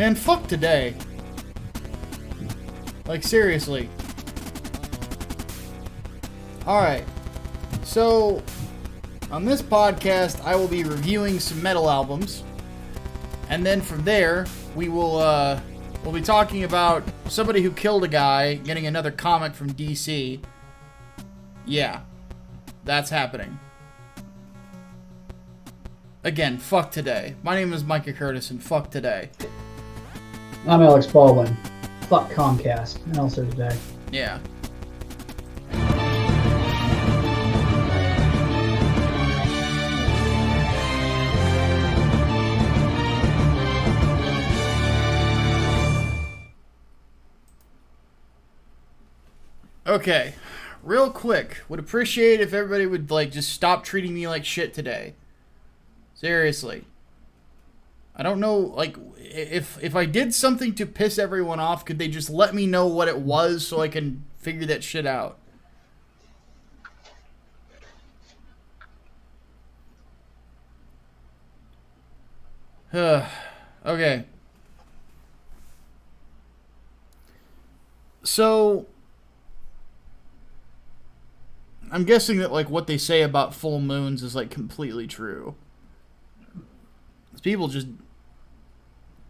Man, fuck today. Like, seriously. Alright. So, on this podcast, I will be reviewing some metal albums. And then from there, we'll be talking about somebody who killed a guy getting another comic from DC. Yeah. That's happening. Again, fuck today. My name is Micah Curtis, and fuck today. I'm Alex Baldwin. Fuck Comcast, and also today. Yeah. Okay, real quick, would appreciate if everybody would, like, just stop treating me like shit today. Seriously. I don't know, like, if I did something to piss everyone off, could they just let me know what it was so I can figure that shit out? Okay. So, I'm guessing that, like, what they say about full moons is, like, completely true. People just...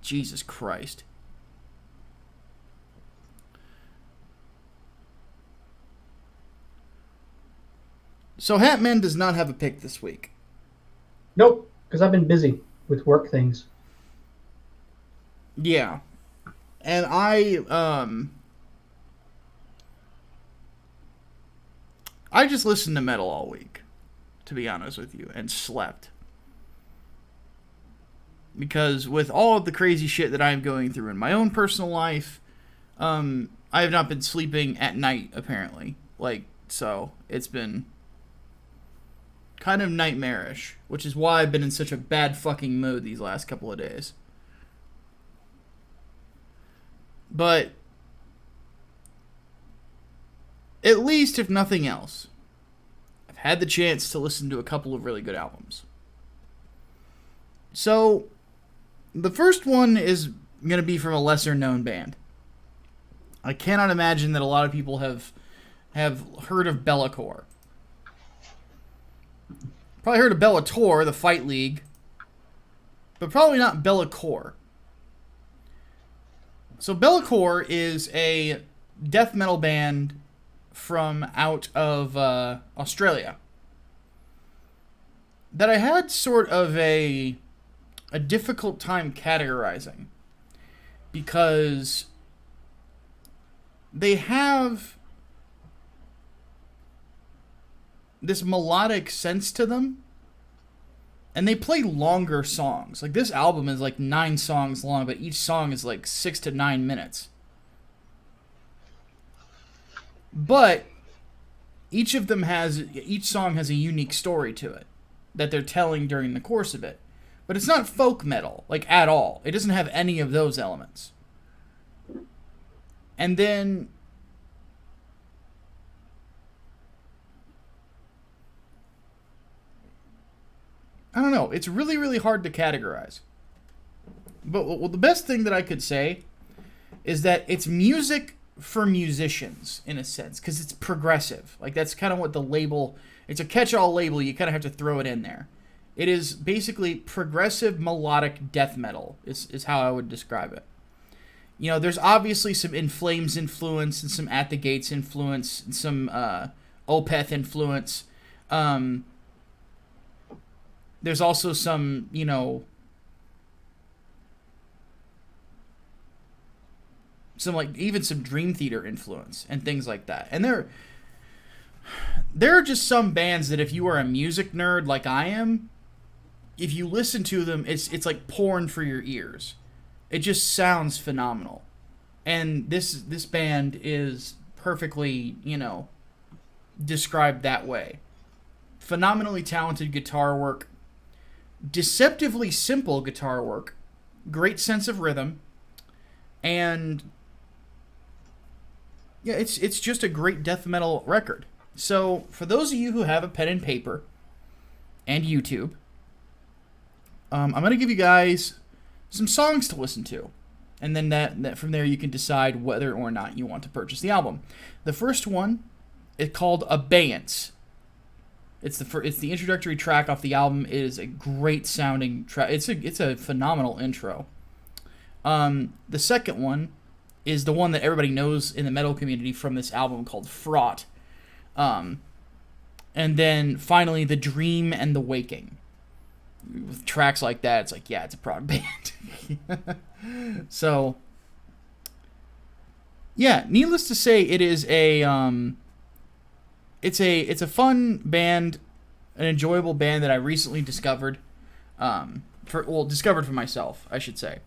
Jesus Christ. So, Hatman does not have a pick this week. Nope, because I've been busy with work things. Yeah. And I just listened to metal all week, to be honest with you, and slept. Because with all of the crazy shit that I'm going through in my own personal life, I have not been sleeping at night, apparently. Like, so, it's been kind of nightmarish, which is why I've been in such a bad fucking mood these last couple of days. But at least, if nothing else, I've had the chance to listen to a couple of really good albums. So, the first one is going to be from a lesser-known band. I cannot imagine that a lot of people have heard of Bellicor. Probably heard of Bellator, the fight league, but probably not Bellicor. So Bellicor is a death metal band from out of Australia that I had sort of a difficult time categorizing, because they have this melodic sense to them, and they play longer songs. Like, this album is like 9 songs long, but each song is like 6 to 9 minutes. But each song has a unique story to it that they're telling during the course of it. But it's not folk metal, like, at all. It doesn't have any of those elements. And then I don't know. It's really, really hard to categorize. But well, the best thing that I could say is that it's music for musicians, in a sense, because it's progressive. Like, that's kind of what the label... It's a catch-all label. You kind of have to throw it in there. It is basically progressive melodic death metal, is how I would describe it. You know, there's obviously some In Flames influence and some At the Gates influence and some Opeth influence. There's also some, you know, even some Dream Theater influence and things like that. And there are just some bands that if you are a music nerd like I am, if you listen to them, it's like porn for your ears. It just sounds phenomenal. And this band is perfectly, you know, described that way. Phenomenally talented guitar work, deceptively simple guitar work, great sense of rhythm, and yeah, it's just a great death metal record. So, for those of you who have a pen and paper and YouTube, I'm going to give you guys some songs to listen to. And then that from there you can decide whether or not you want to purchase the album. The first one is called Abeyance. It's the introductory track off the album. It is a great sounding track. It's a phenomenal intro. The second one is the one that everybody knows in the metal community from this album called Fraught. And then finally The Dream and the Waking. With tracks like that, it's like, yeah, it's a prog band. So, yeah, needless to say, it is it's a fun band, an enjoyable band that I recently discovered, discovered for myself, I should say,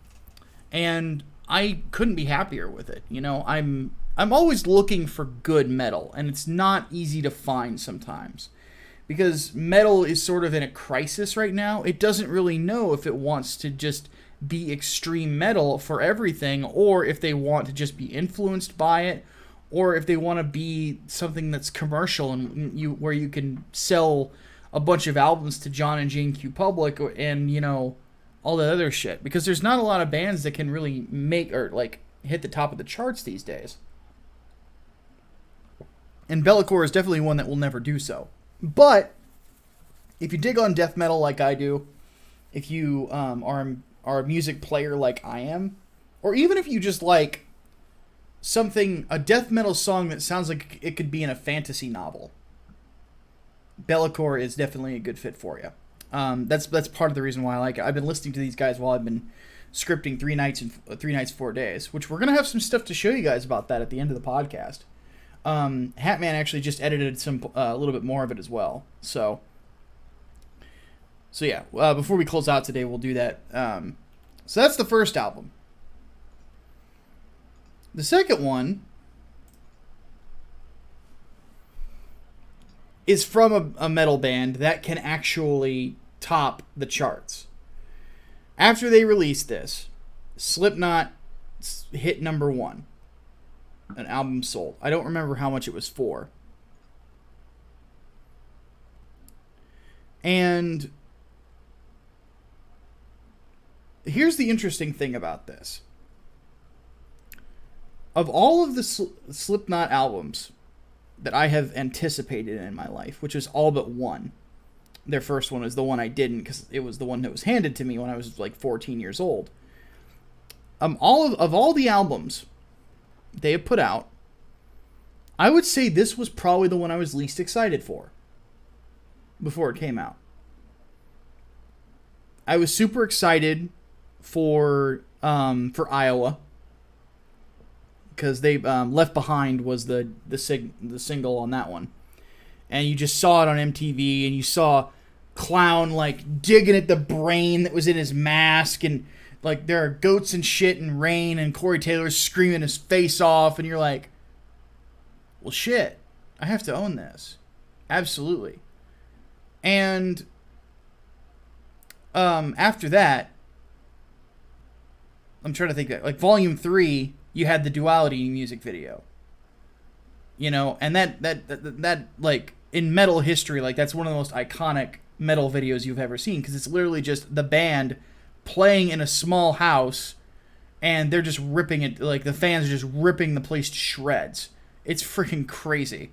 and I couldn't be happier with it. You know, I'm always looking for good metal, and it's not easy to find sometimes. Because metal is sort of in a crisis right now. It doesn't really know if it wants to just be extreme metal for everything, or if they want to just be influenced by it, or if they want to be something that's commercial and where you can sell a bunch of albums to John and Jane Q Public and, you know, all that other shit. Because there's not a lot of bands that can really make or like hit the top of the charts these days. And Bellicor is definitely one that will never do so. But if you dig on death metal like I do, if you are a music player like I am, or even if you just like a death metal song that sounds like it could be in a fantasy novel, Bellicor is definitely a good fit for you. That's part of the reason why I like it. I've been listening to these guys while I've been scripting 3 nights, 4 days, which we're gonna have some stuff to show you guys about that at the end of the podcast. Hatman actually just edited a little bit more of it as well. So yeah, before we close out today, we'll do that. So that's the first album. The second one is from a metal band that can actually top the charts. After they released this, Slipknot hit number 1. An album sold. I don't remember how much it was for. And here's the interesting thing about this. Of all of the Slipknot albums that I have anticipated in my life, which is all but one. Their first one was the one I didn't because it was the one that was handed to me when I was like 14 years old. All the albums they have put out, I would say this was probably the one I was least excited for before it came out. I was super excited for Iowa because they Left Behind was the single on that one, and you just saw it on MTV, and you saw Clown like digging at the brain that was in his mask, and like there are goats and shit and rain, and Corey Taylor's screaming his face off, and you're like, well, shit, I have to own this, absolutely. And after that, I'm trying to think that like Volume 3, you had the Duality music video, you know, and that like in metal history, like that's one of the most iconic metal videos you've ever seen, because it's literally just the band playing in a small house, and they're just ripping it, like the fans are just ripping the place to shreds. It's freaking crazy.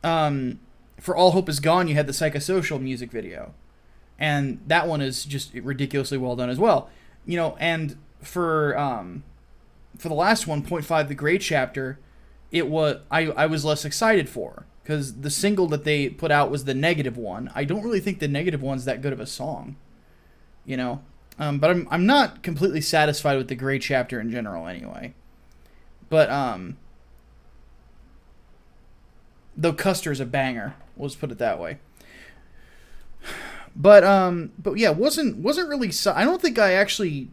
For All Hope Is Gone, you had the Psychosocial music video, and that one is just ridiculously well done as well, you know. And for the last one, Point 5, The Great Chapter, it was I was less excited for, because the single that they put out was the Negative One. I don't really think the Negative One's that good of a song, you know. But I'm not completely satisfied with The Great Chapter in general anyway. But though Custer's a banger, let's put it that way. But yeah, wasn't really. I don't think I actually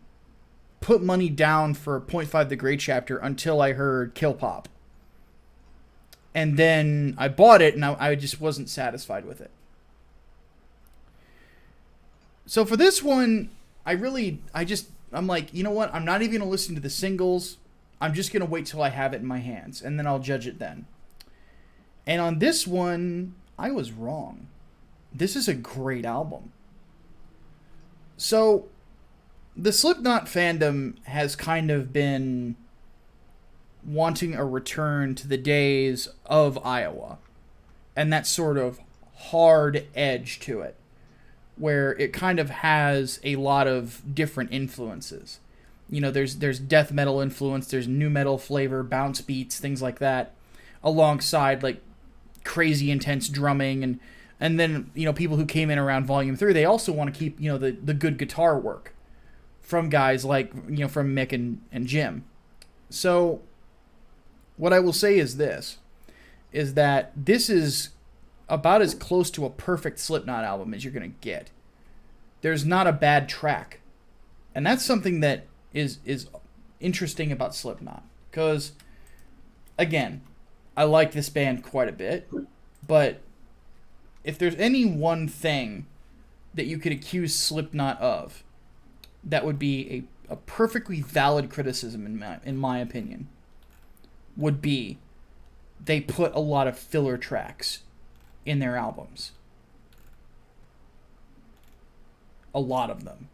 put money down for Point 5, The Great Chapter until I heard Kill Pop. And then I bought it, and I just wasn't satisfied with it. So for this one, I'm like, you know what? I'm not even going to listen to the singles. I'm just going to wait till I have it in my hands, and then I'll judge it then. And on this one, I was wrong. This is a great album. So, the Slipknot fandom has kind of been wanting a return to the days of Iowa and that sort of hard edge to it, where it kind of has a lot of different influences. You know, there's death metal influence, there's nu metal flavor, bounce beats, things like that, alongside like crazy intense drumming, and then, you know, people who came in around Volume 3, they also want to keep, you know, the good guitar work from guys like, you know, from Mick and Jim. So what I will say is this, is that this is about as close to a perfect Slipknot album as you're going to get. There's not a bad track. And that's something that is interesting about Slipknot. Because, again, I like this band quite a bit, but if there's any one thing that you could accuse Slipknot of, that would be a perfectly valid criticism in my opinion, would be they put a lot of filler tracks in their albums. A lot of them.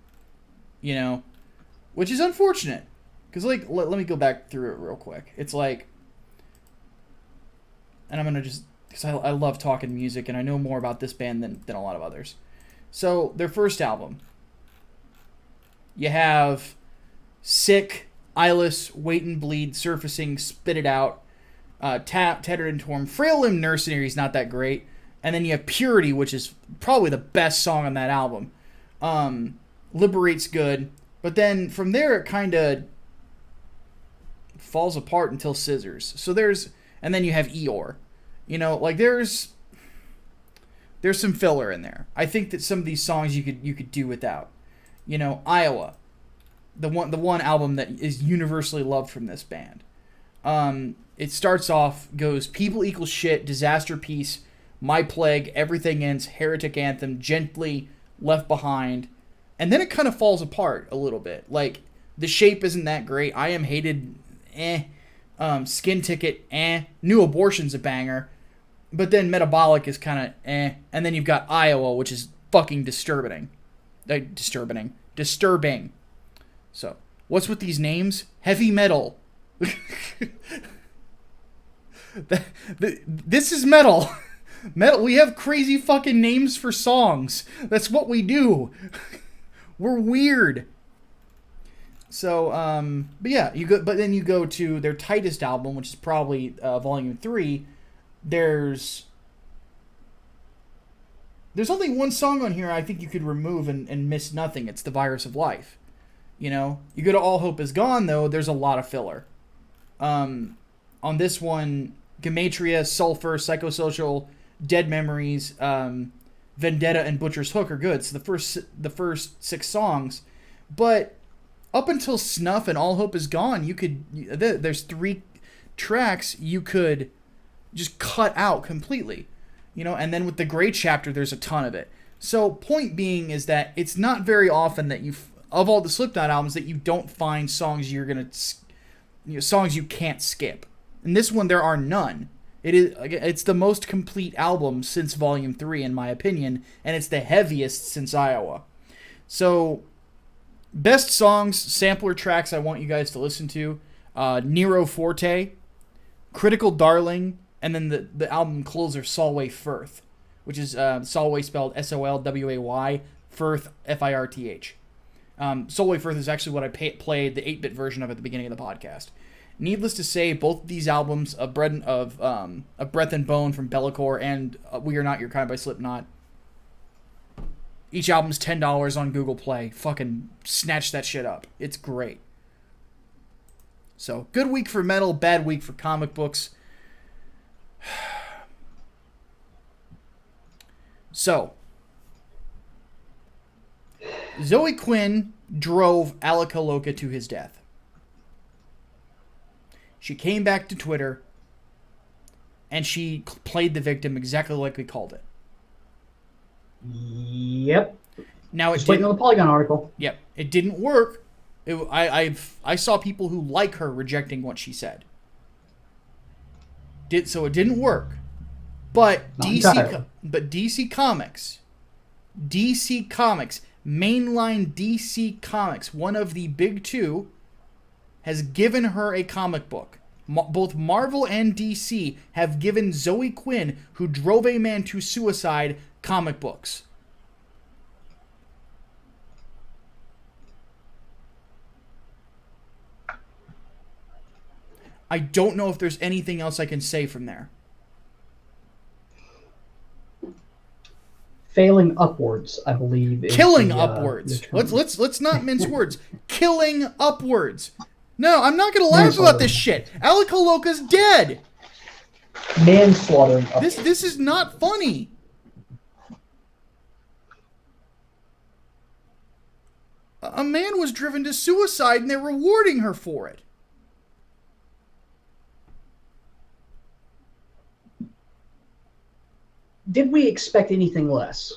You know? Which is unfortunate. Because, like, let me go back through it real quick. It's like... And I'm going to just... Because I love talking music, and I know more about this band than a lot of others. So, their first album. You have Sick, Eyeless, Wait and Bleed, Surfacing, Spit It Out, Tattered and Torn, Frail Limb Mercenary is not that great. And then you have Purity, which is probably the best song on that album. Liberate's good. But then from there it kind of falls apart until Scissors. So there's... And then you have Eeyore. You know, like there's some filler in there. I think that some of these songs you could do without. You know, Iowa. The one album that is universally loved from this band. It starts off, goes People Equal Shit, Disaster Piece, My Plague, Everything Ends, Heretic Anthem, Gently, Left Behind, and then it kind of falls apart a little bit. Like, The Shape isn't that great, I Am Hated, Skin Ticket, New Abortion's a banger, but then Metabolic is kind of and then you've got Iowa, which is fucking disturbing. Disturbing. So, what's with these names? Heavy metal. This is metal. Metal. We have crazy fucking names for songs. That's what we do. We're weird. So, but yeah, but then you go to their tightest album, which is probably Volume 3. There's only one song on here I think you could remove and miss nothing. It's The Virus of Life. You know, you go to All Hope Is Gone, though, there's a lot of filler. On this one, Gematria, Sulfur, Psychosocial, Dead Memories, Vendetta, and Butcher's Hook are good. So the first 6 songs. But up until Snuff and All Hope Is Gone, there's 3 tracks you could just cut out completely. You know, and then with the Gray Chapter, there's a ton of it. So point being is that it's not very often that of all the Slipknot albums, that you don't find songs songs you can't skip. In this one, there are none. It's the most complete album since Volume 3, in my opinion, and it's the heaviest since Iowa. So, best songs, sampler tracks I want you guys to listen to: Nero Forte, Critical Darling, and then the album closer, Solway Firth, which is Solway spelled Solway, Firth, Firth. Solway Firth is actually what I played the 8-bit version of at the beginning of the podcast. Needless to say, both of these albums, of Breath and Bone from Bellicor and We Are Not Your Kind by Slipknot, each album's $10 on Google Play. Fucking snatch that shit up. It's great. So, good week for metal, bad week for comic books. So, Zoe Quinn drove Alec Haloka to his death. She came back to Twitter, and she played the victim exactly like we called it. Yep. Now just waiting on the Polygon article. Yep. It didn't work. I saw people who like her rejecting what she said. So it didn't work. But DC Comics mainline DC Comics, one of the big two, has given her a comic book. Both Marvel and DC have given Zoe Quinn, who drove a man to suicide, comic books. I don't know if there's anything else I can say from there. Failing upwards, I believe. Killing upwards. Let's not mince words. Killing upwards. No, I'm not gonna laugh about this shit. Alec Holowka's dead. Manslaughtering upwards. This is not funny. A man was driven to suicide and they're rewarding her for it. Did we expect anything less?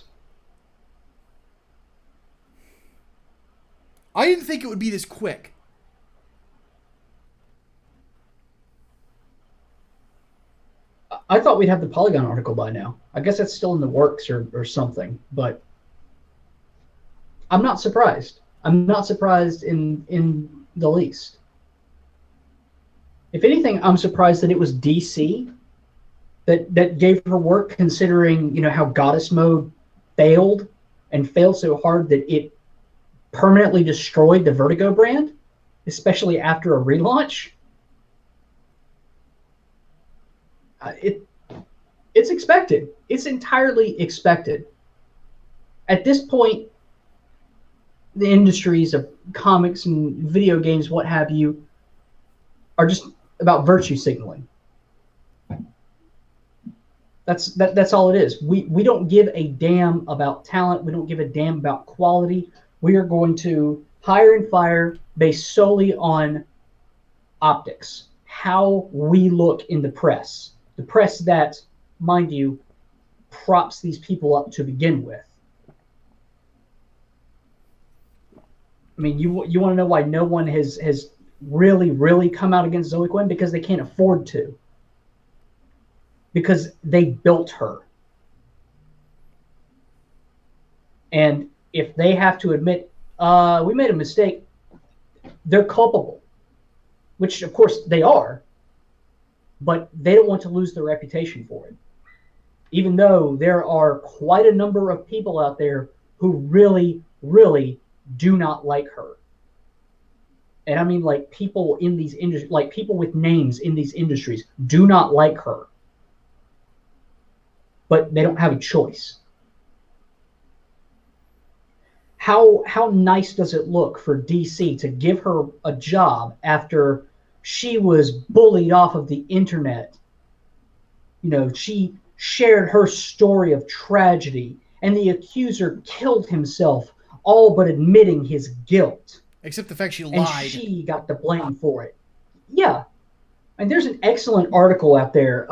I didn't think it would be this quick. I thought we'd have the Polygon article by now. I guess that's still in the works or something, but I'm not surprised. I'm not surprised in the least. If anything, I'm surprised that it was DC that gave her work, considering, how Goddess Mode failed so hard that it permanently destroyed the Vertigo brand, especially after a relaunch. It's expected. It's entirely expected. At this point, the industries of comics and video games, what have you, are just about virtue signaling. That's all it is. We don't give a damn about talent. We don't give a damn about quality. We are going to hire and fire based solely on optics, how we look in the press. The press that, mind you, props these people up to begin with. I mean, you want to know why no one has really come out against Zoe Quinn? Because they can't afford to. Because they built her. And if they have to admit, we made a mistake, they're culpable. Which, of course, they are. But they don't want to lose their reputation for it. Even though there are quite a number of people out there who really do not like her. And I mean, like, people in these industries, like people with names in these industries do not like her. But they don't have a choice. How nice does it look for DC to give her a job after she was bullied off of the internet? She shared her story of tragedy, and the accuser killed himself, all but admitting his guilt. Except the fact she lied. And she got the blame for it. Yeah. And there's an excellent article out there.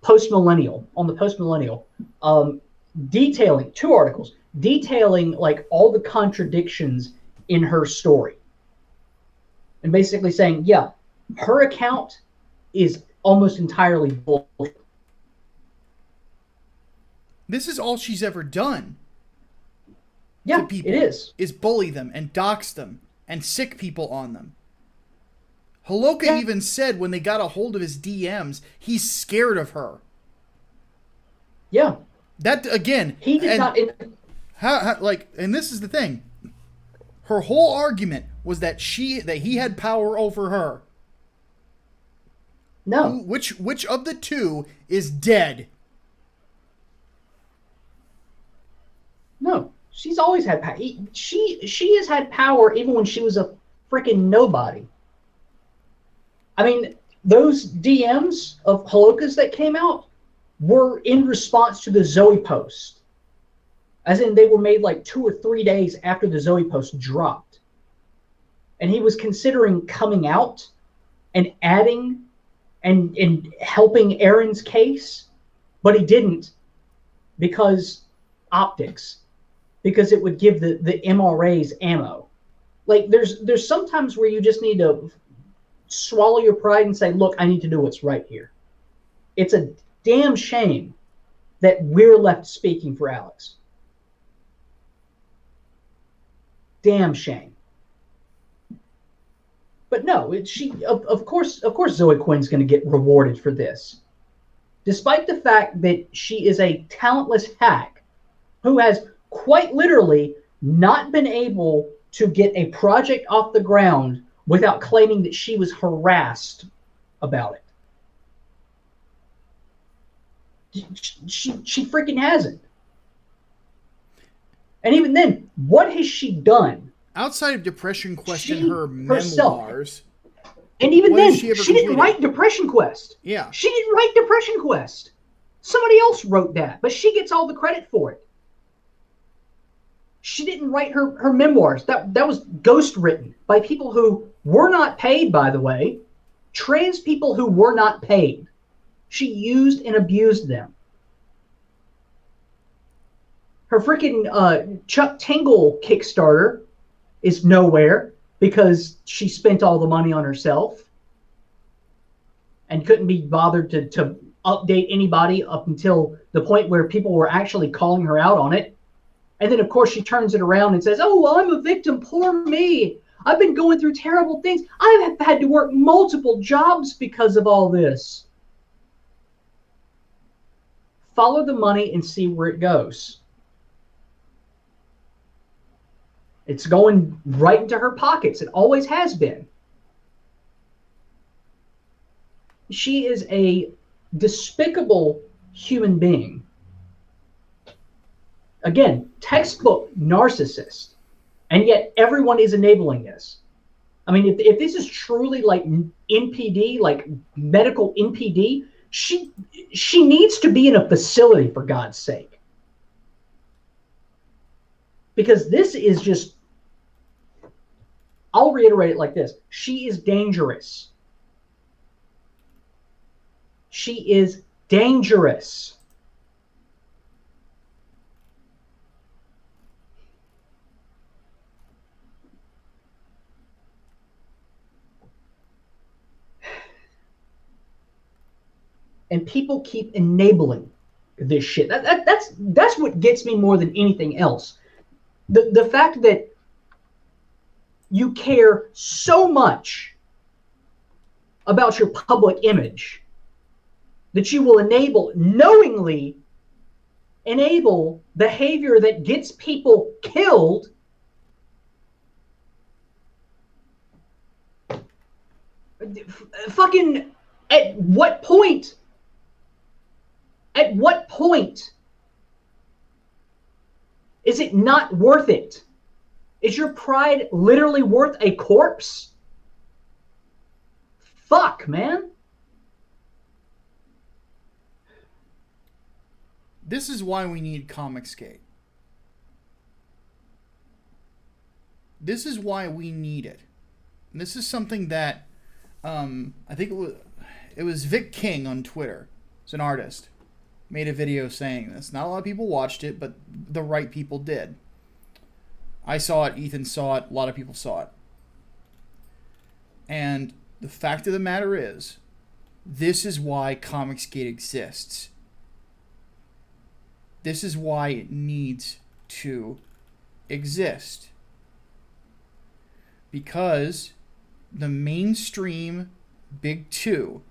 Post-Millennial, on the Post-Millennial, detailing, 2 articles, detailing like all the contradictions in her story. And basically saying, yeah, her account is almost entirely bullshit. This is all she's ever done. Yeah, to people, it is bully them and dox them and sick people on them. Holowka even said when they got a hold of his DMs, he's scared of her. Yeah. That, again... He did not... and this is the thing. Her whole argument was that he had power over her. No. Which of the two is dead? No. She's always had power. She has had power even when she was a freaking nobody. I mean, those DMs of Holowka's that came out were in response to the Zoe post. As in, they were made like 2 or 3 days after the Zoe post dropped. And he was considering coming out and adding and helping Aaron's case, but he didn't because optics. Because it would give the MRAs ammo. Like, there's sometimes where you just need to swallow your pride and say, look, I need to do what's right here. It's a damn shame that we're left speaking for Alex. damn shame. But no, of course Zoe Quinn's going to get rewarded for this. Despite the fact that she is a talentless hack who has quite literally not been able to get a project off the ground without claiming that she was harassed about it. She freaking hasn't. And even then, what has she done? Outside of Depression Quest and her memoirs. And even then, she didn't write Depression Quest. Yeah. She didn't write Depression Quest. Somebody else wrote that, but she gets all the credit for it. She didn't write her memoirs. That was ghost written by people who were not paid, by the way. Trans people who were not paid. She used and abused them. Her freaking Chuck Tingle Kickstarter is nowhere because she spent all the money on herself and couldn't be bothered to update anybody up until the point where people were actually calling her out on it. And then, of course, she turns it around and says, oh, well, I'm a victim. Poor me. I've been going through terrible things. I have had to work multiple jobs because of all this. Follow the money and see where it goes. It's going right into her pockets. It always has been. She is a despicable human being. Again, textbook narcissist. And yet everyone is enabling this. I mean, if this is truly like NPD, like medical NPD, she needs to be in a facility, for God's sake. Because this is just, I'll reiterate it like this. She is dangerous. She is dangerous. And people keep enabling this shit. That's what gets me more than anything else. The fact that you care so much about your public image that you will knowingly enable behavior that gets people killed. Fucking, at what point? At what point is it not worth it? Is your pride literally worth a corpse? Fuck, man. This is why we need Comicsgate. This is why we need it. And this is something that I think it was Vic King on Twitter. It's an artist. Made a video saying this. Not a lot of people watched it, but the right people did. I saw it, Ethan saw it, a lot of people saw it. And the fact of the matter is, this is why Comicsgate exists. This is why it needs to exist. Because the mainstream big two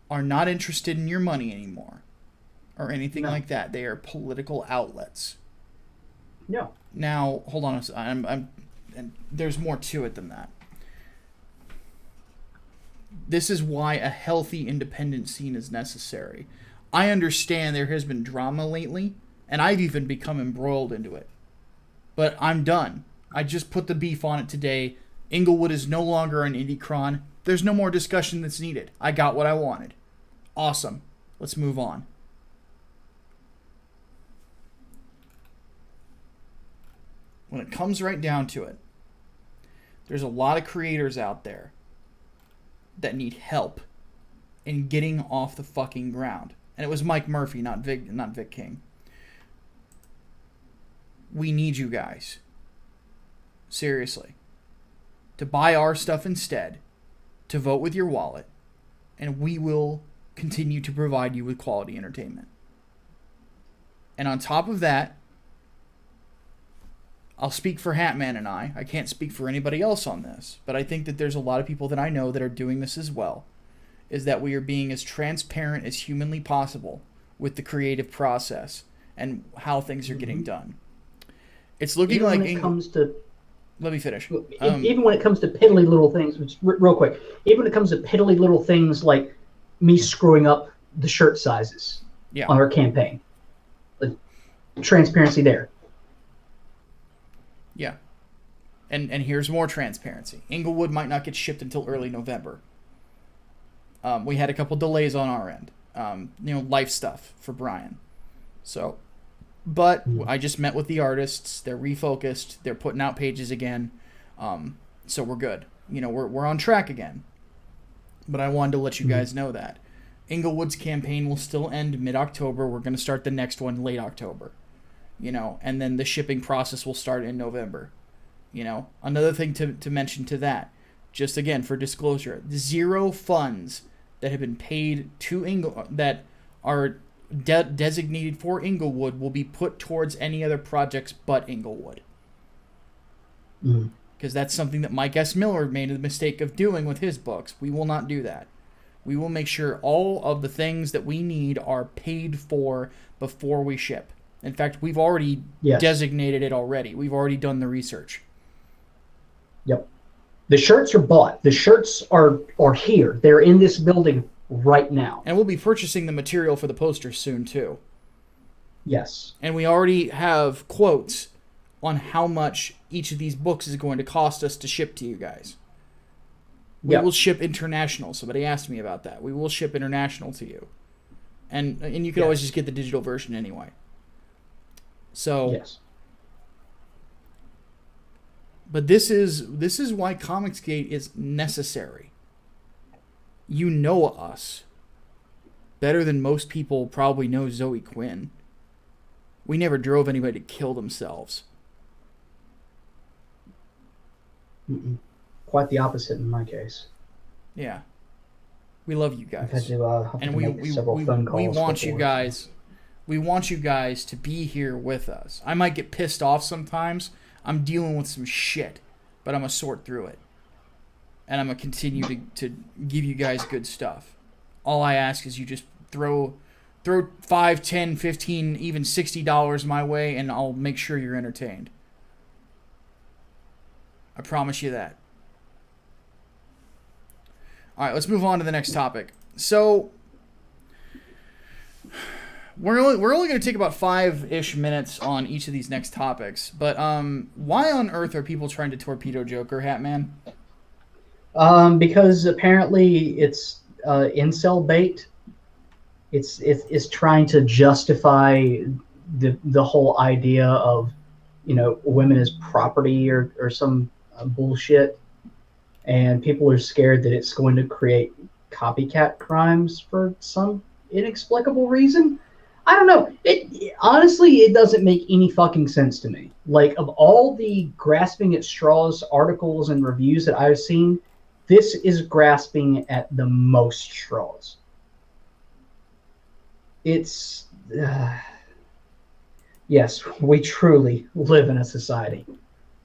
are not interested in your money anymore. Or anything like that. They are political outlets. No. Now, hold on a second. And there's more to it than that. This is why a healthy independent scene is necessary. I understand there has been drama lately, and I've even become embroiled into it. But I'm done. I just put the beef on it today. Englewood is no longer an IndieCron. There's no more discussion that's needed. I got what I wanted. Awesome. Let's move on. When it comes right down to it, there's a lot of creators out there that need help in getting off the fucking ground. And it was Mike Murphy, not Vic King. We need you guys. Seriously. To buy our stuff instead, to vote with your wallet, and we will continue to provide you with quality entertainment. And on top of that, I'll speak for Hatman and I can't speak for anybody else on this, but I think that there's a lot of people that I know that are doing this as well, is that we are being as transparent as humanly possible with the creative process and how things are getting done. It's looking even like when it comes to let me finish. Even when it comes to piddly little things, which, real quick, even when it comes to piddly little things like me screwing up the shirt sizes on our campaign, like, transparency there. Yeah. And here's more transparency. Englewood might not get shipped until early November. We had a couple delays on our end. Life stuff for Brian. So, but I just met with the artists. They're refocused. They're putting out pages again. So we're good. We're on track again. But I wanted to let you guys know that. Englewood's campaign will still end mid-October. We're going to start the next one late October. And then the shipping process will start in November. Another thing to mention to that, just again for disclosure, 0 funds that have been paid to that are designated for Englewood will be put towards any other projects but Englewood. Because that's something that Mike S. Miller made the mistake of doing with his books. We will not do that. We will make sure all of the things that we need are paid for before we ship. In fact, we've already designated it already. We've already done the research. Yep. The shirts are bought. The shirts are here. They're in this building right now. And we'll be purchasing the material for the posters soon, too. Yes. And we already have quotes on how much each of these books is going to cost us to ship to you guys. We will ship international. Somebody asked me about that. We will ship international to you. And you can always just get the digital version anyway. So, but this is why Comicsgate is necessary. You know us better than most people probably know Zoe Quinn. We never drove anybody to kill themselves. Quite the opposite in my case. Yeah, we love you guys, I've had to, and we want you guys. We want you guys to be here with us. I might get pissed off sometimes. I'm dealing with some shit, but I'm going to sort through it. And I'm going to continue to give you guys good stuff. All I ask is you just throw $5, $10, $15, even $60 my way, and I'll make sure you're entertained. I promise you that. All right, let's move on to the next topic. So, we're only going to take about 5-ish minutes on each of these next topics. But why on earth are people trying to torpedo Joker, Hatman? Because apparently it's incel bait. It's trying to justify the whole idea of women as property or some bullshit, and people are scared that it's going to create copycat crimes for some inexplicable reason. I don't know. Honestly, it doesn't make any fucking sense to me. Like, of all the grasping at straws articles and reviews that I've seen, this is grasping at the most straws. It's yes, we truly live in a society.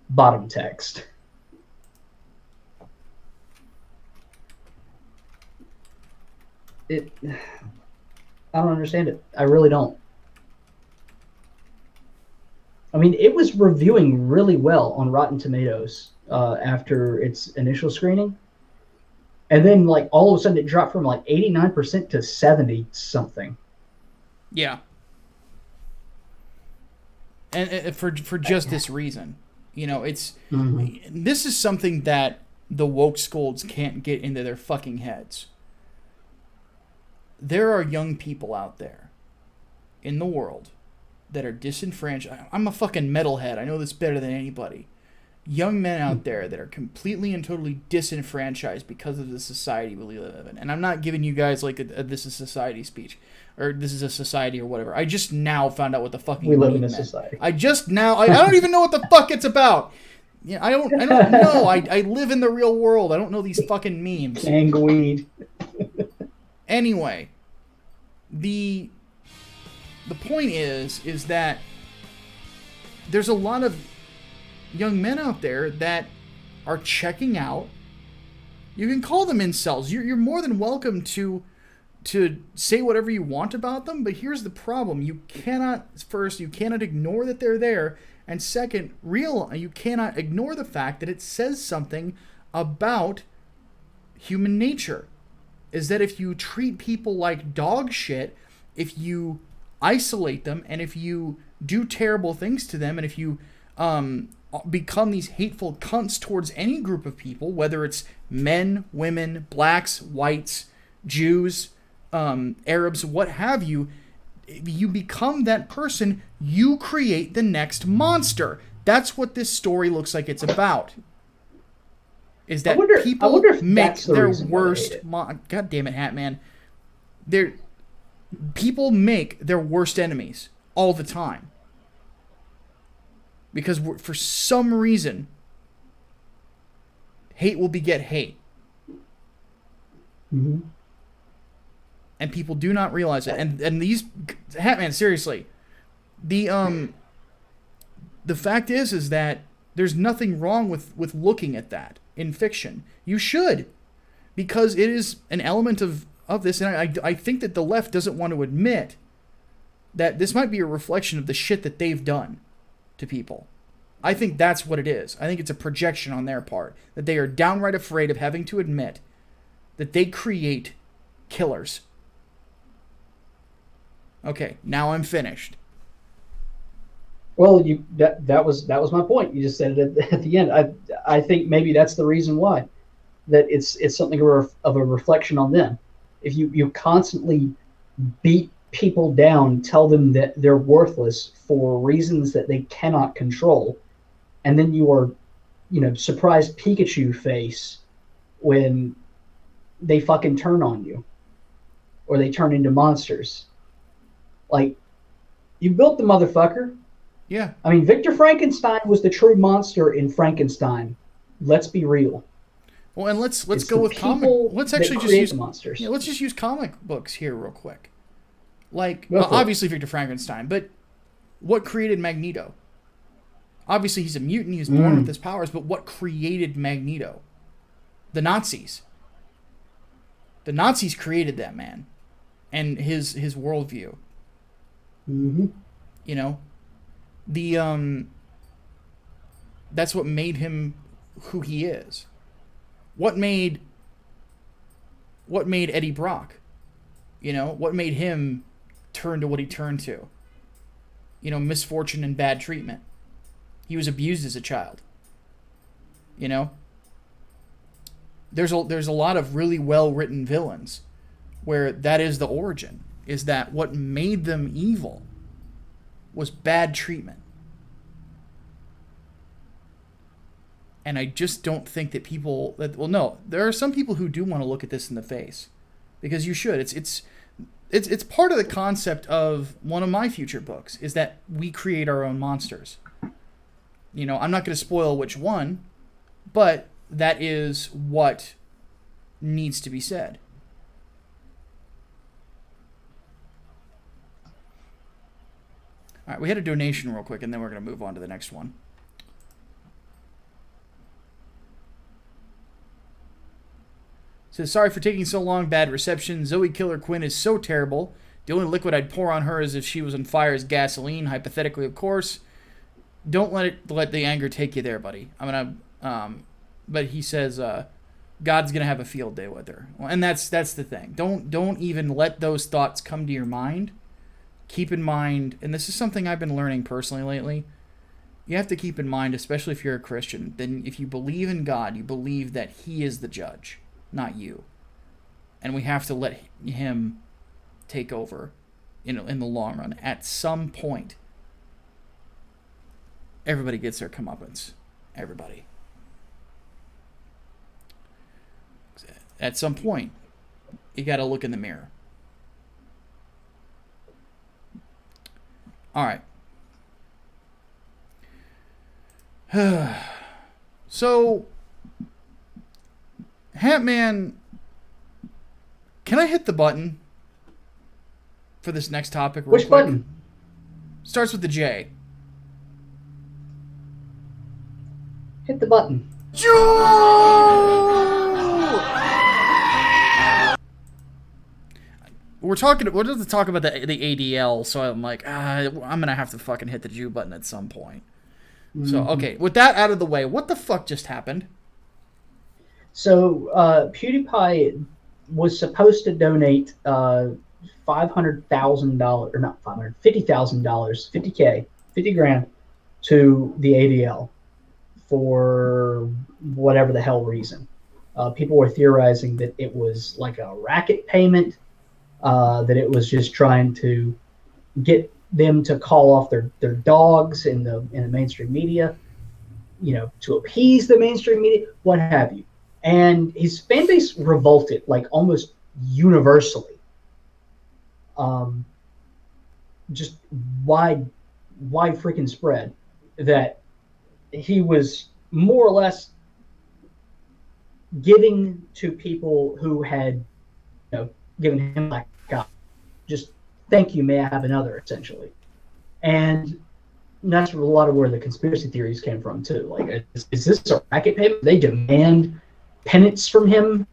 Bottom text. I don't understand it. I really don't. I mean, it was reviewing really well on Rotten Tomatoes after its initial screening. And then, like, all of a sudden it dropped from, like, 89% to 70-something. Yeah. And for just this reason. It's... This is something that the woke scolds can't get into their fucking heads. There are young people out there in the world that are disenfranchised. I'm a fucking metalhead. I know this better than anybody. Young men out there that are completely and totally disenfranchised because of the society we live in. And I'm not giving you guys like a this is society speech or this is a society or whatever. I just now found out what the fucking we live in a society. I just now I don't even know what the fuck it's about. Yeah, I don't know. I live in the real world. I don't know these fucking memes. Angweed. Anyway, the point is that there's a lot of young men out there that are checking out. You can call them incels. You're more than welcome to say whatever you want about them, but here's the problem. You cannot ignore that they're there, and second, you cannot ignore the fact that it says something about human nature. Is that if you treat people like dog shit, if you isolate them, and if you do terrible things to them, and if you become these hateful cunts towards any group of people, whether it's men, women, blacks, whites, Jews, Arabs, what have you, you become that person, you create the next monster. That's what this story looks like it's about. Is that people make their worst... God damn it, Hatman. People make their worst enemies all the time. Because for some reason, hate will beget hate. Mm-hmm. And people do not realize it. And these... Hatman, seriously. The fact is that there's nothing wrong with looking at that in fiction. You should. Because it is an element of this. And I think that the left doesn't want to admit that this might be a reflection of the shit that they've done to people. I think that's what it is. I think it's a projection on their part. That they are downright afraid of having to admit that they create killers. Okay, now I'm finished. Well, that was my point. You just said it at the end. I think maybe that's the reason why. That it's something of a reflection on them. If you constantly beat people down, tell them that they're worthless for reasons that they cannot control, and then you are, surprised Pikachu face when they fucking turn on you, or they turn into monsters. Like, you built the motherfucker. Yeah. I mean, Victor Frankenstein was the true monster in Frankenstein. Let's be real. Well, and let's go with comic. Let's actually just use monsters. Yeah, let's just use comic books here real quick. Like, obviously Victor Frankenstein, but what created Magneto? Obviously he's a mutant, he was born with his powers, but what created Magneto? The Nazis. The Nazis created that man and his worldview. Mm-hmm. That's what made him who he is. What made Eddie Brock? What made him turn to what he turned to? Misfortune and bad treatment. He was abused as a child. There's a lot of really well-written villains where that is the origin, is that what made them evil was bad treatment. And I just don't think that there are some people who do want to look at this in the face, because you should. It's part of the concept of one of my future books, is that we create our own monsters. I'm not going to spoil which one, but that is what needs to be said. All right, we had a donation real quick, and then we're going to move on to the next one. Says, sorry for taking so long, bad reception. Zoe Killer Quinn is so terrible. The only liquid I'd pour on her is if she was on fire is gasoline, hypothetically, of course. Don't let the anger take you there, buddy. But he says, God's gonna have a field day with her. Well, and that's the thing. Don't even let those thoughts come to your mind. Keep in mind, and this is something I've been learning personally lately, you have to keep in mind, especially if you're a Christian, then if you believe in God, you believe that He is the judge, not you. And we have to let Him take over in the long run. At some point, everybody gets their comeuppance. Everybody. At some point, you got to look in the mirror. All right. So, Hatman, can I hit the button for this next topic real Which quick? button? Starts with the J. Hit the button. We're going to talk about the ADL, so I'm like, I'm going to have to fucking hit the Jew button at some point. Mm-hmm. So, okay, with that out of the way, what the fuck just happened? So, PewDiePie was supposed to donate $500,000, or not $500,000, $50,000, $50K, $50,000 to the ADL for whatever the hell reason. People were theorizing that it was like a racket payment, that it was just trying to get them to call off their dogs in the mainstream media, to appease the mainstream media, what have you. And his fan base revolted, like almost universally. Just wide freaking spread that he was more or less giving to people who had, given him like, God, just thank you, may I have another, essentially. And that's a lot of where the conspiracy theories came from too. Like, is this a racket payment? They demand penance from him.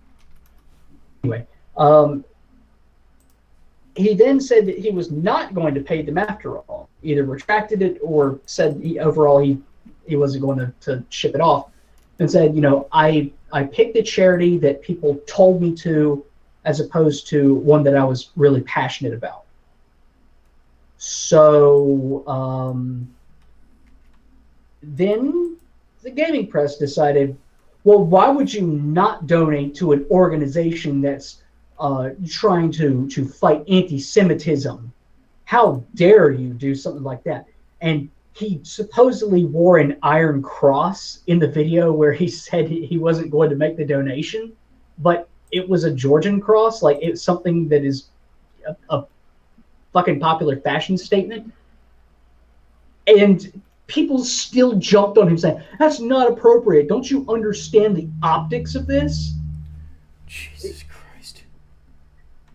Anyway, he then said that he was not going to pay them after all. Either retracted it or said he wasn't going to ship it off, and said, I picked a charity that people told me to, as opposed to one that I was really passionate about. So then the gaming press decided, well, why would you not donate to an organization that's trying to fight anti-Semitism? How dare you do something like that? And he supposedly wore an Iron Cross in the video where he said he wasn't going to make the donation, but it was a Georgian cross. Like, it's something that is a fucking popular fashion statement. And people still jumped on him saying, that's not appropriate. Don't you understand the optics of this? Jesus Christ.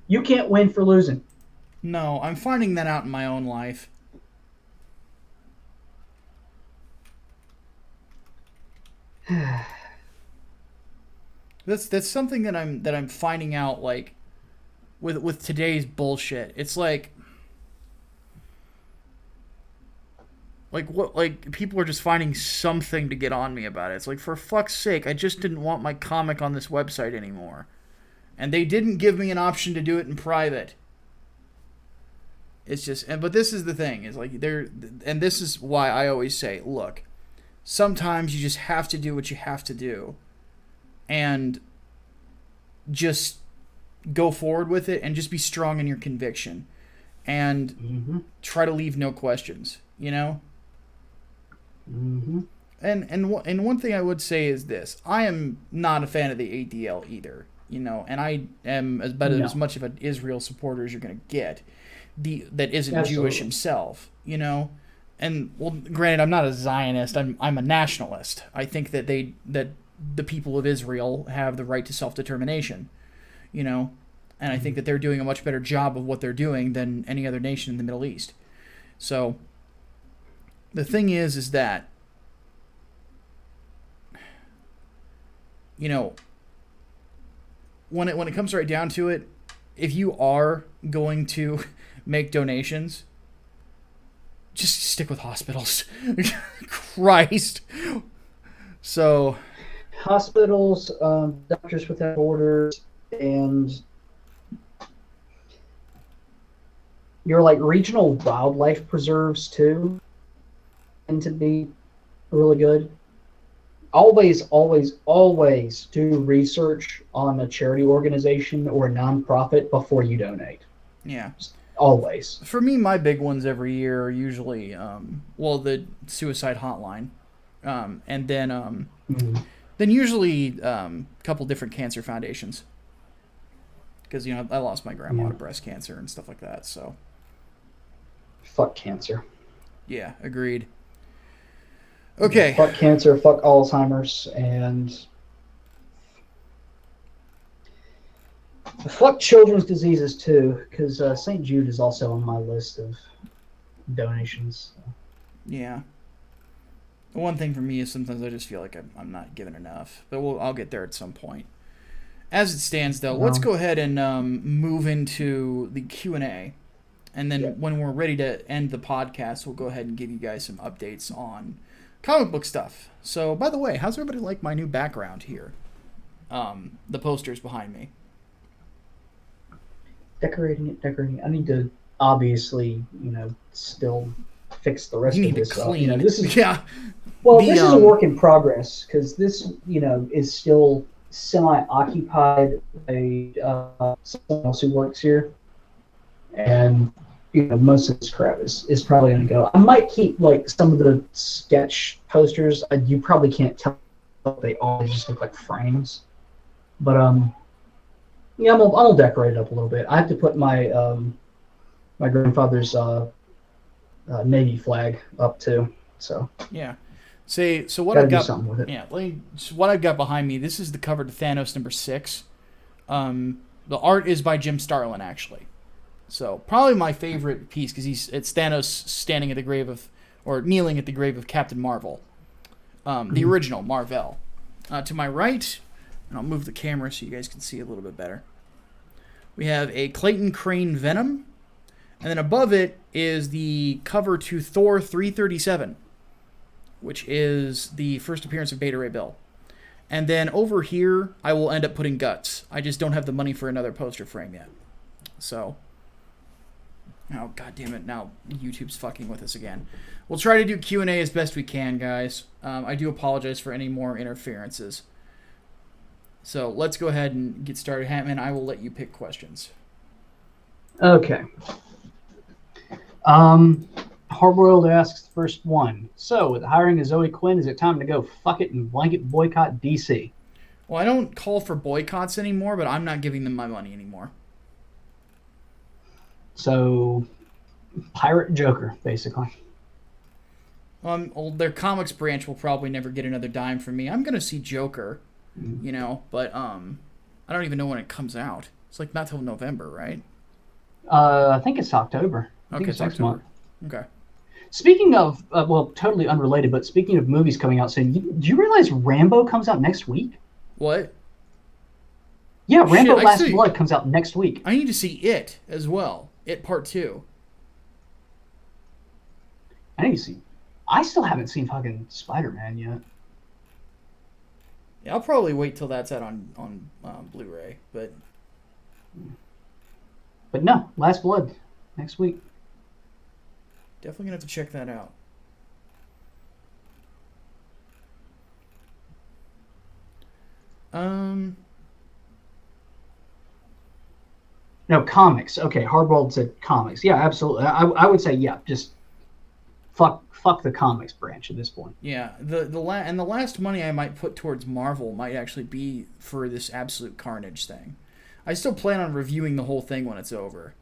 You can't win for losing. No, I'm finding that out in my own life. That's something that I'm finding out, like, with today's bullshit. It's like what, like, people are just finding something to get on me about it. It's like, for fuck's sake, I just didn't want my comic on this website anymore. And they didn't give me an option to do it in private. It's just, but this is the thing, is like, and this is why I always say, look, sometimes you just have to do what you have to do. And just go forward with it and just be strong in your conviction. And try to leave no questions, Mm-hmm. And one thing I would say is this: I am not a fan of the ADL either, and I am as much of an Israel supporter as you're going to get. That isn't Absolutely. Jewish himself, And well, granted, I'm not a Zionist. I'm a nationalist. I think that the people of Israel have the right to self-determination, and I think that they're doing a much better job of what they're doing than any other nation in the Middle East. So the thing is that, when it comes right down to it, if you are going to make donations, just stick with hospitals. Christ. So hospitals, Doctors Without Borders, and your like regional wildlife preserves too tend to be really good. Always do research on a charity organization or a nonprofit before you donate. Yeah. Always. For me, my big ones every year are usually, the suicide hotline, and then usually a couple different cancer foundations. Because, I lost my grandma to breast cancer and stuff like that, so. Fuck cancer. Yeah, agreed. Okay. Fuck cancer, fuck Alzheimer's, and fuck children's diseases too, because St. Jude is also on my list of donations. Yeah. One thing for me is sometimes I just feel like I'm not giving enough, but I'll get there at some point. As it stands, though, let's go ahead and move into the Q&A. And then when we're ready to end the podcast, we'll go ahead and give you guys some updates on comic book stuff. So, by the way, how's everybody like my new background here? The posters behind me. Decorating it. I need to obviously, still fix the rest You of need this to clean. up. This is Well, this is a work in progress because this, is still semi-occupied by someone else who works here, and most of this crap is probably going to go. I might keep like some of the sketch posters. You probably can't tell what they are; they just look like frames. But yeah, I'm gonna decorate it up a little bit. I have to put my my grandfather's Navy flag up too. So yeah. So what gotta I've got, do something with it. Yeah, so what I've got behind me. This is the cover to Thanos #6. The art is by Jim Starlin, actually. So probably my favorite piece because it's Thanos standing at the grave of, or kneeling at the grave of Captain Marvel, the original Marvel. To my right, and I'll move the camera so you guys can see a little bit better. We have a Clayton Crane Venom, and then above it is the cover to Thor 337, which is the first appearance of Beta Ray Bill. And then over here, I will end up putting Guts. I just don't have the money for another poster frame yet. So, oh, God damn it, now YouTube's fucking with us again. We'll try to do Q&A as best we can, guys. I do apologize for any more interferences. So let's go ahead and get started. Hatman, I will let you pick questions. Okay. Hardboiled asks the first one. So, with the hiring of Zoe Quinn, is it time to go fuck it and blanket boycott DC? Well, I don't call for boycotts anymore, but I'm not giving them my money anymore. So, pirate Joker, basically. Well, their comics branch will probably never get another dime from me. I'm gonna see Joker, but I don't even know when it comes out. It's like not till November, right? I think it's October. I think Okay, it's next month. Okay. Speaking of, well, totally unrelated, but speaking of movies coming out soon, do you realize Rambo comes out next week? What? Yeah, Rambo Shit, Last Blood comes out next week. I need to see It as well. It Part 2. I need to see. I still haven't seen fucking Spider-Man yet. Yeah, I'll probably wait till that's out on Blu-ray, but no, Last Blood next week. Definitely gonna have to check that out. No, comics. Okay, Hardboiled said comics. Yeah, absolutely. I would say just fuck the comics branch at this point. Yeah, the last money I might put towards Marvel might actually be for this Absolute Carnage thing. I still plan on reviewing the whole thing when it's over.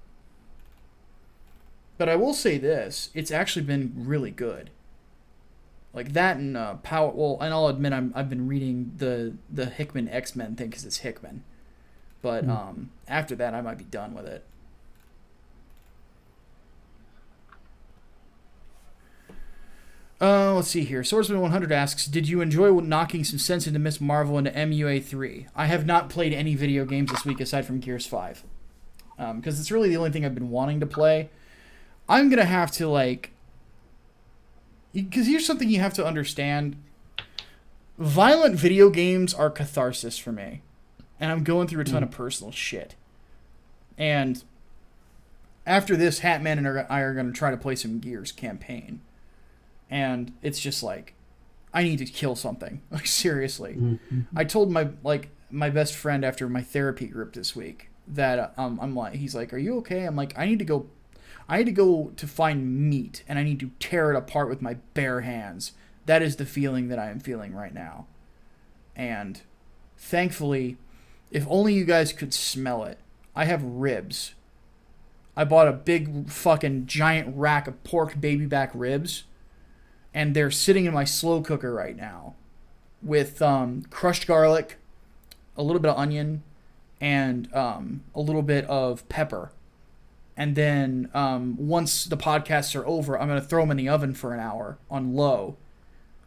But I will say this, it's actually been really good. Like that and Power... Well, and I'll admit I've been reading the Hickman X-Men thing because it's Hickman. But after that, I might be done with it. Let's see here. Swordsman100 asks, did you enjoy knocking some sense into Miss Marvel into MUA3? I have not played any video games this week aside from Gears 5. Because it's really the only thing I've been wanting to play. I'm going to have to, like... Because here's something you have to understand. Violent video games are catharsis for me. And I'm going through a ton of personal shit. And after this, Hatman and I are going to try to play some Gears campaign. And it's just like, I need to kill something. Like, seriously. Mm-hmm. I told my best friend after my therapy group this week that I'm like, he's like, are you okay? I'm like, I need to go to find meat, and I need to tear it apart with my bare hands. That is the feeling that I am feeling right now. And thankfully, if only you guys could smell it, I have ribs. I bought a big fucking giant rack of pork baby back ribs, and they're sitting in my slow cooker right now with crushed garlic, a little bit of onion, and a little bit of pepper. And then once the podcasts are over, I'm going to throw them in the oven for an hour on low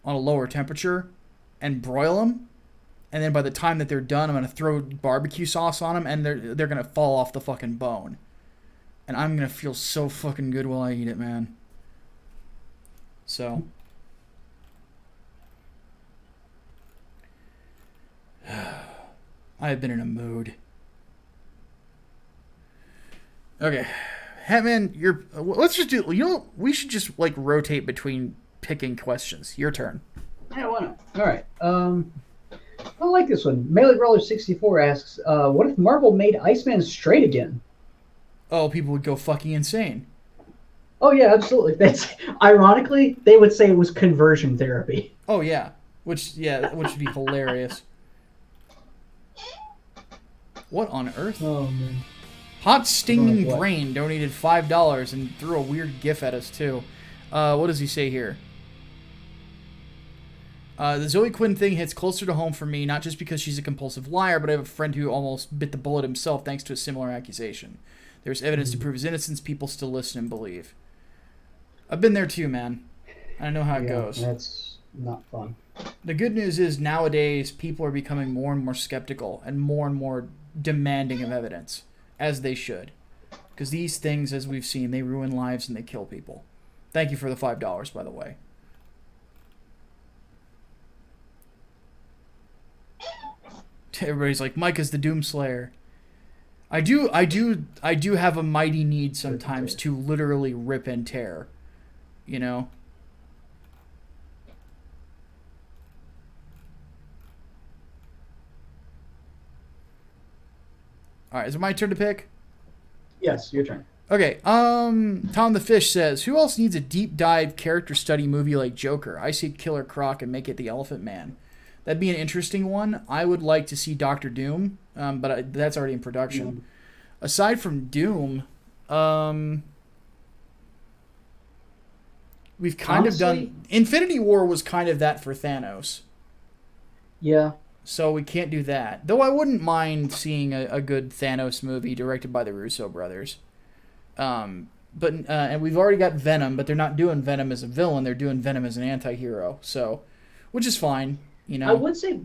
on a lower temperature and broil them. And then by the time that they're done, I'm going to throw barbecue sauce on them, and they're going to fall off the fucking bone. And I'm going to feel so fucking good while I eat it, man. So. I have been in a mood. Okay. Hatman, let's just do, we should just, like, rotate between picking questions. Your turn. Yeah, why not? All right. I like this one. Melee64 asks, what if Marvel made Iceman straight again? Oh, people would go fucking insane. Oh, yeah, absolutely. That's ironically, they would say it was conversion therapy. Oh, yeah. Which would be hilarious. What on earth? Oh, man. Hot Stinging Brain donated $5 and threw a weird gif at us, too. What does he say here? The Zoe Quinn thing hits closer to home for me, not just because she's a compulsive liar, but I have a friend who almost bit the bullet himself thanks to a similar accusation. There's evidence to prove his innocence. People still listen and believe. I've been there too, man. I know how it goes. That's not fun. The good news is nowadays people are becoming more and more skeptical and more demanding of evidence, as they should. Because these things, as we've seen, they ruin lives and they kill people. Thank you for the $5, by the way. Everybody's like, Micah's the Doomslayer. I do have a mighty need sometimes to literally rip and tear. You know? Alright, is it my turn to pick? Yes, your turn. Okay, Tom the Fish says, who else needs a deep dive character study movie like Joker? I see Killer Croc and make it the Elephant Man. That'd be an interesting one. I would like to see Doctor Doom, but that's already in production. Aside from Doom, we've kind of done... Infinity War was kind of that for Thanos. Yeah. So we can't do that. Though I wouldn't mind seeing a good Thanos movie directed by the Russo brothers. And we've already got Venom, but they're not doing Venom as a villain. They're doing Venom as an anti-hero. So, which is fine. You know? I would say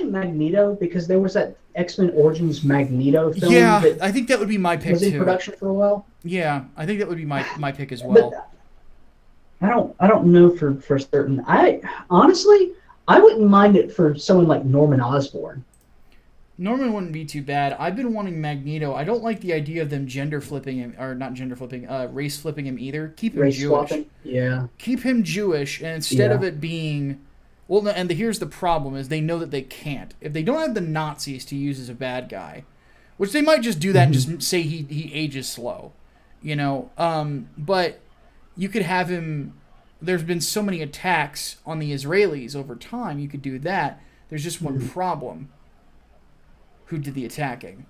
Magneto, because there was that X-Men Origins Magneto film. Yeah, I think that would be my pick was too. in production for a while. Yeah, I think that would be my pick as well. But I don't know for certain. I wouldn't mind it for someone like Norman Osborn. Norman wouldn't be too bad. I've been wanting Magneto. I don't like the idea of them gender flipping him, or not gender flipping, race flipping him either. Keep him Jewish. Swapping? Yeah. Keep him Jewish, and instead of it being... Well, and here's the problem, is they know that they can't. If they don't have the Nazis to use as a bad guy, which they might just do that and just say he ages slow, you know? But you could have him... There's been so many attacks on the Israelis over time, you could do that. There's just one problem. Who did the attacking?